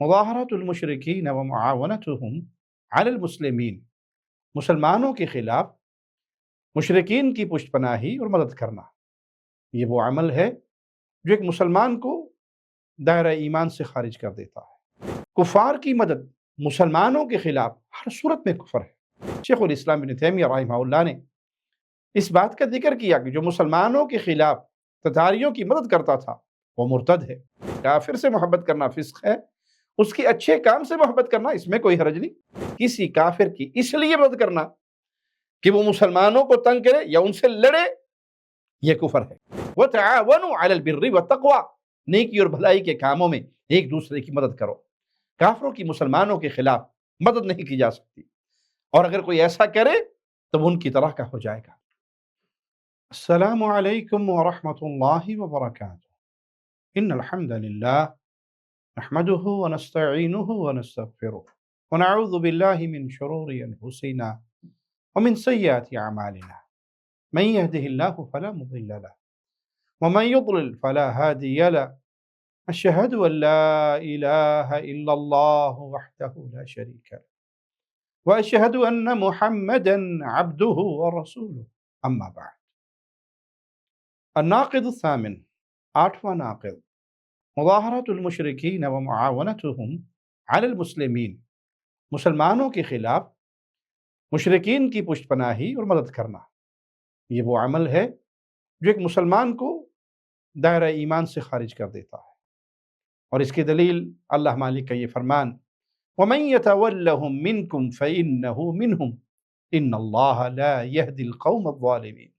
مظاہرۃ المشرکین و معاونتہم علی المسلمین، مسلمانوں کے خلاف مشرکین کی پشت پناہی اور مدد کرنا، یہ وہ عمل ہے جو ایک مسلمان کو دائرہ ایمان سے خارج کر دیتا ہے۔ کفار کی مدد مسلمانوں کے خلاف ہر صورت میں کفر ہے۔ شیخ الاسلام ابن تیمیہ رحمہ اللہ نے اس بات کا ذکر کیا کہ جو مسلمانوں کے خلاف تتاریوں کی مدد کرتا تھا وہ مرتد ہے۔ کافر سے محبت کرنا فسق ہے، اس کے اچھے کام سے محبت کرنا اس میں کوئی حرج نہیں۔ کسی کافر کی اس لیے مدد کرنا کہ وہ مسلمانوں کو تنگ کرے یا ان سے لڑے، یہ کفر ہے۔ وَتَعَاوَنُوا عَلَى الْبِرِّ وَالتَّقْوَى، نیکی اور بھلائی کے کاموں میں ایک دوسرے کی مدد کرو۔ کافروں کی مسلمانوں کے خلاف مدد نہیں کی جا سکتی، اور اگر کوئی ایسا کرے تو وہ ان کی طرح کا ہو جائے گا۔ السلام علیکم ورحمۃ اللہ وبرکاتہ۔ ان الحمد للہ نحمده ونستعینه ونستغفره ونعوذ باللہ من شرور انفسنا ومن سیئات اعمالنا، من يهده الله فلا مضل له ومن يضلل فلا هادي له، اشهد ان لا اله الا الله وحده لا شريك له واشهد ان محمدا عبده ورسوله، اما بعد۔ الناقض الثامن، آٹھواں ناقض، مظاہرۃ المشرکین و معاونتہم علی المسلمین، مسلمانوں کے خلاف مشرکین کی پشت پناہی اور مدد کرنا، یہ وہ عمل ہے جو ایک مسلمان کو دائرہ ایمان سے خارج کر دیتا ہے۔ اور اس کی دلیل اللہ مالک کا یہ فرمان، وَمَن يَتَوَلَّهُم مِّنكُمْ فَإِنَّهُ مِنْهُمْ إِنَّ اللَّهَ لَا يَهْدِي الْقَوْمَ الظَّالِمِينَ،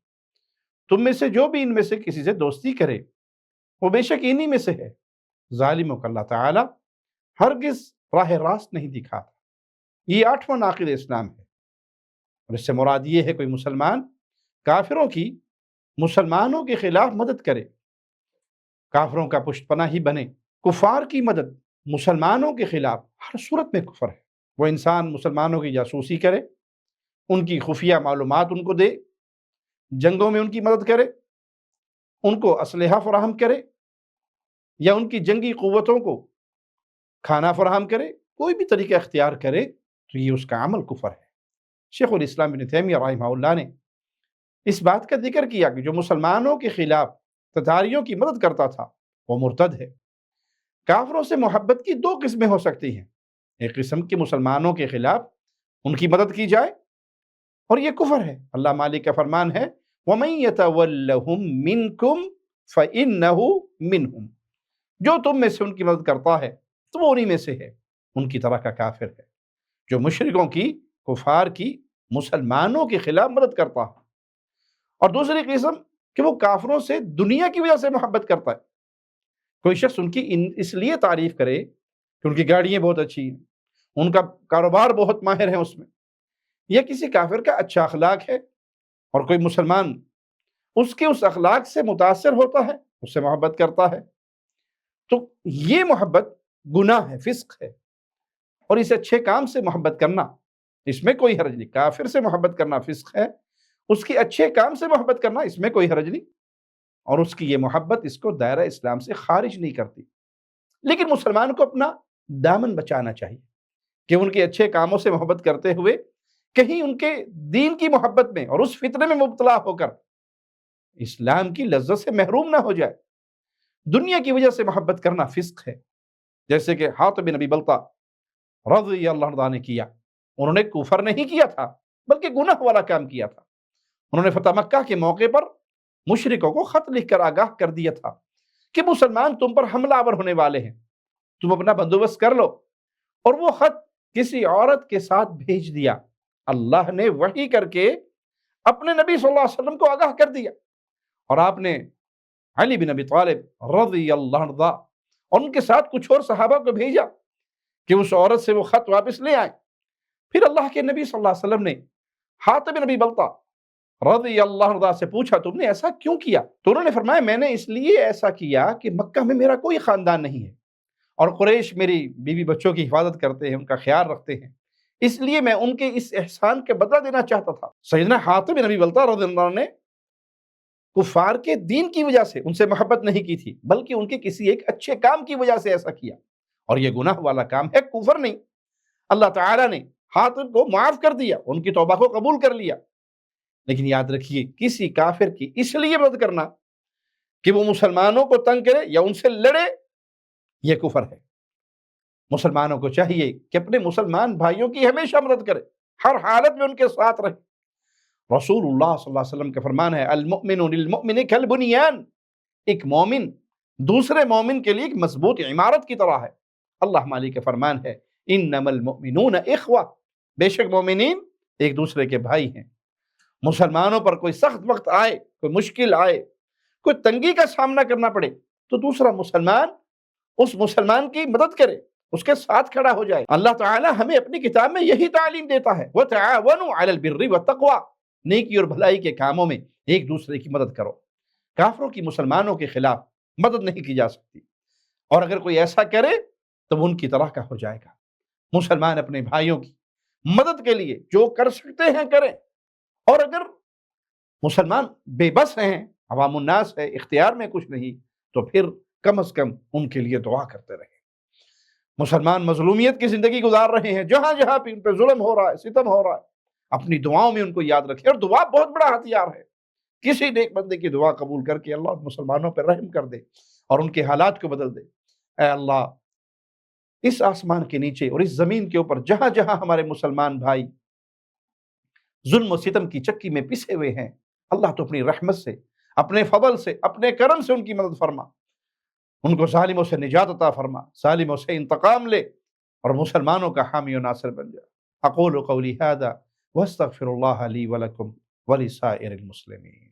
تم میں سے جو بھی ان میں سے کسی سے دوستی کرے وہ بے شک انہی میں سے ہے، ظالموں کو اللہ تعالی ہرگز راہ راست نہیں دکھاتا۔ یہ آٹھواں ناقض اسلام ہے، اور اس سے مراد یہ ہے کوئی مسلمان کافروں کی مسلمانوں کے خلاف مدد کرے، کافروں کا پشت پناہی بنے۔ کفار کی مدد مسلمانوں کے خلاف ہر صورت میں کفر ہے۔ وہ انسان مسلمانوں کی جاسوسی کرے، ان کی خفیہ معلومات ان کو دے، جنگوں میں ان کی مدد کرے، ان کو اسلحہ فراہم کرے، یا ان کی جنگی قوتوں کو کھانا فراہم کرے، کوئی بھی طریقہ اختیار کرے تو یہ اس کا عمل کفر ہے۔ شیخ الاسلام ابن تیمیہ رحمہ اللہ نے اس بات کا ذکر کیا کہ جو مسلمانوں کے خلاف تتاریوں کی مدد کرتا تھا وہ مرتد ہے۔ کافروں سے محبت کی دو قسمیں ہو سکتی ہیں، ایک قسم کی مسلمانوں کے خلاف ان کی مدد کی جائے، اور یہ کفر ہے۔ اللہ مالک کا فرمان ہے، وَمَن يَتَوَلَّهُم مِّنكُمْ فَإِنَّهُ مِنْهُمْ، جو تم میں سے ان کی مدد کرتا ہے تو وہ انہی میں سے ہے، ان کی طرح کا کافر ہے۔ جو مشرکوں کی، کفار کی مسلمانوں کے خلاف مدد کرتا ہے، اور دوسری قسم کہ وہ کافروں سے دنیا کی وجہ سے محبت کرتا ہے۔ کوئی شخص ان کی اس لیے تعریف کرے کہ ان کی گاڑیاں بہت اچھی ہیں، ان کا کاروبار بہت ماہر ہے اس میں، یا کسی کافر کا اچھا اخلاق ہے اور کوئی مسلمان اس کے اس اخلاق سے متاثر ہوتا ہے، اس سے محبت کرتا ہے، تو یہ محبت گناہ ہے، فسق ہے۔ اور اس اچھے کام سے محبت کرنا اس میں کوئی حرج نہیں۔ کافر سے محبت کرنا فسق ہے، اس کے اچھے کام سے محبت کرنا اس میں کوئی حرج نہیں، اور اس کی یہ محبت اس کو دائرہ اسلام سے خارج نہیں کرتی۔ لیکن مسلمان کو اپنا دامن بچانا چاہیے کہ ان کے اچھے کاموں سے محبت کرتے ہوئے کہیں ان کے دین کی محبت میں اور اس فتنے میں مبتلا ہو کر اسلام کی لذت سے محروم نہ ہو جائے۔ دنیا کی وجہ سے محبت کرنا فسق ہے، جیسے کہ حاطب بن ابی بلتع رضی اللہ عنہ نے کیا۔ انہوں نے کفر نہیں کیا تھا بلکہ گناہ والا کام کیا تھا۔ انہوں نے فتح مکہ کے موقع پر مشرکوں کو خط لکھ کر آگاہ کر دیا تھا کہ مسلمان تم پر حملہ آور ہونے والے ہیں، تم اپنا بندوبست کر لو، اور وہ خط کسی عورت کے ساتھ بھیج دیا۔ اللہ نے وحی کر کے اپنے نبی صلی اللہ علیہ وسلم کو آگاہ کر دیا، اور آپ نے علی بن ابی طالب رضی اللہ عنہ اور ان کے ساتھ کچھ اور صحابہ کو بھیجا کہ اس عورت سے وہ خط واپس لے آئیں۔ پھر اللہ کے نبی صلی اللہ علیہ وسلم نے حاطب بن ابی بلتع رضی اللہ عنہ سے پوچھا تم نے ایسا کیوں کیا؟ تو انہوں نے فرمایا میں نے اس لیے ایسا کیا کہ مکہ میں میرا کوئی خاندان نہیں ہے، اور قریش میری بیوی بچوں کی حفاظت کرتے ہیں، ان کا خیال رکھتے ہیں، اس لیے میں ان کے اس احسان کے بدلہ دینا چاہتا تھا۔ سیدنا حاطب بن ابی بلتع رضی اللہ عنہ نے کفار کے دین کی وجہ سے ان سے محبت نہیں کی تھی، بلکہ ان کے کسی ایک اچھے کام کی وجہ سے ایسا کیا، اور یہ گناہ والا کام ہے، کفر نہیں۔ اللہ تعالیٰ نے حاطب کو معاف کر دیا، ان کی توبہ کو قبول کر لیا، لیکن یاد رکھیے کسی کافر کی اس لیے مدد کرنا کہ وہ مسلمانوں کو تنگ کرے یا ان سے لڑے، یہ کفر ہے۔ مسلمانوں کو چاہیے کہ اپنے مسلمان بھائیوں کی ہمیشہ مدد کرے، ہر حالت میں ان کے ساتھ رہے۔ رسول اللہ صلی اللہ علیہ وسلم کا فرمان ہے المؤمن للمؤمن کالبنیان، ایک مومن دوسرے مومن کے لیے ایک مضبوط عمارت کی طرح ہے۔ اللہ مالک کا فرمان ہے انما المؤمنون اخوہ، بے شک مومنین ایک دوسرے کے بھائی ہیں۔ مسلمانوں پر کوئی سخت وقت آئے، کوئی مشکل آئے، کوئی تنگی کا سامنا کرنا پڑے تو دوسرا مسلمان اس مسلمان کی مدد کرے، اس کے ساتھ کھڑا ہو جائے۔ اللہ تعالی ہمیں اپنی کتاب میں یہی تعلیم دیتا ہے وَتَعَاوَنُوا عَلَى الْبِرِّ وَالتَّقْوَى، نیکی اور بھلائی کے کاموں میں ایک دوسرے کی مدد کرو۔ کافروں کی مسلمانوں کے خلاف مدد نہیں کی جا سکتی، اور اگر کوئی ایسا کرے تو وہ ان کی طرح کا ہو جائے گا۔ مسلمان اپنے بھائیوں کی مدد کے لیے جو کر سکتے ہیں کریں، اور اگر مسلمان بے بس ہیں، عوام الناس ہے، اختیار میں کچھ نہیں، تو پھر کم از کم ان کے لیے دعا کرتے رہیں۔ مسلمان مظلومیت کی زندگی گزار رہے ہیں، جہاں جہاں پہ ان پہ ظلم ہو رہا ہے، ستم ہو رہا ہے، اپنی دعاؤں میں ان کو یاد رکھیں، اور دعا بہت بڑا ہتھیار ہے۔ کسی نیک بندے کی دعا قبول کر کے اللہ مسلمانوں پہ رحم کر دے اور ان کے حالات کو بدل دے۔ اے اللہ، اس آسمان کے نیچے اور اس زمین کے اوپر جہاں جہاں ہمارے مسلمان بھائی ظلم و ستم کی چکی میں پسے ہوئے ہیں، اللہ تو اپنی رحمت سے، اپنے فضل سے، اپنے کرم سے ان کی مدد فرما، ان کو ظالموں سے نجات عطا فرما، ظالموں سے انتقام لے اور مسلمانوں کا حامی و ناصر بن جا۔ اقول قولی ھذا واستغفر اللہ لی ولکم ولسائر المسلمین۔